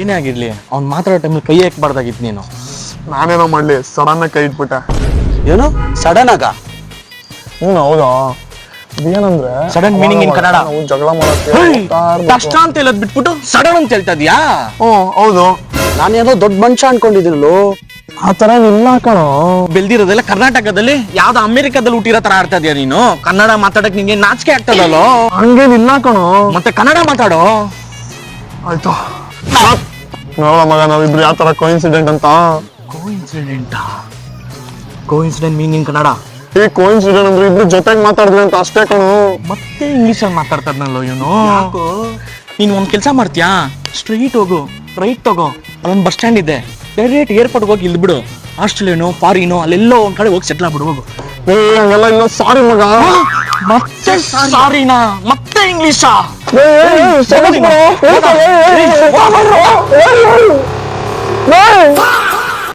ಏನೇ ಆಗಿರ್ಲಿ ಅವ್ನು ಮಾತಾಡೋ ಟೈಮಲ್ಲಿ ಕೈ ಹಾಕ್ಬಾರ್ದಾಗಿತ್ತು ನೀನು. ನಾನೇನೋ ಮಾಡ್ಲಿ ಸಡನ್ ಕೈ ಇಟ್ಬಿಟ್ಟೆ. ಏನು ಸಡನ್ ಆಗ? ಹೌದಾ? ಏನಂದ್ರೆ ಸಡನ್ ಮೀನಿಂಗ್ ಇನ್ ಕನ್ನಡ ನಾವು ಜಗಳ ಮಾಡಕ್ಕೆ ಕಷ್ಟ ಅಂತ ಹೇಳೋದ್ ಬಿಟ್ಬಿಟ್ಟು ಸಡನ್ ಅಂತ ಹೇಳ್ತಾ ಇದೀಯಾ? ಹೌದು. ನಾನೇನೋ ದೊಡ್ಡ ಮನುಷ್ಯ ಅನ್ಕೊಂಡಿದ್ದೀನಲ್ಲೋ. ಆ ತರ ಇಲ್ಲ ಕಣೋ. ಬೆಳ್ದಿರೋದೆಲ್ಲ ಕರ್ನಾಟಕದಲ್ಲಿ, ಯಾವ್ದೋ ಅಮೆರಿಕದಲ್ಲಿ ಹುಟ್ಟಿರೋ ತರ ಆಡ್ತಾ ಇದೀಯ ನೀನು. ಕನ್ನಡ ಮಾತಾಡಕ್ ನಿಂಗೆ ನಾಚಿಕೆ ಆಗ್ತದಲ್ಲೋ. ಹಂಗೇನಿಲ್ಲ ಕಣೋ. ಮತ್ತೆ ಕನ್ನಡ ಮಾತಾಡೋ. ಆಯ್ತು ನೋಡ ಮಗ, ನಾವಿಬ್ರು ಯಾವ ತರ ಕೋಇನ್ಸಿಡೆಂಟ್ ಅಂತ. Coincident meaning Kannada. ಈ ಕೋಇನ್ಸಿಡೆಂಟ್ ಅಂದ್ರೆ ಇಬ್ರು ಜೊತೆಗೆ ಮಾತಾಡಿದ್ವಿ ಅಂತ ಅಷ್ಟೇ ಕಣೋ. ಮತ್ತೆ ಇಂಗ್ಲಿಷ್ ಅಲ್ಲಿ ಮಾತಾಡ್ತಾರನಲ್ಲೋ ಇವನು. ನೀನ್ ಒಂದ್ ಕೆಲ್ಸ ಮಾಡ್ತೀಯಾ, ಸ್ಟ್ರೈಟ್ ಹೋಗು, ರೈಟ್ ತಗೋ, ಅಲ್ಲೊಂದು ಬಸ್ ಸ್ಟ್ಯಾಂಡ್ ಇದೆ, ಡೈರೆಕ್ಟ್ ಏರ್ಪೋರ್ಟ್ ಹೋಗಿ ಇಲ್ಬಿಡು. ಆಸ್ಟ್ರೇಲಿಯಾನೋ ಫಾರಿನೋ ಅಲ್ಲೆಲ್ಲೋ ಒಂದ್ ಕಡೆ ಹೋಗಿ ಸೆಟ್ಲ್ ಆಗ್ಬಿಡು ಹೋಗು. ಹಂಗೆಲ್ಲ ಇಲ್ಲ, ಸಾರಿ ಮಗ. ಮತ್ತೆ ಸಾರಿನಾ? ಮತ್ತೆ ಇಂಗ್ಲಿಷಾ? ಏ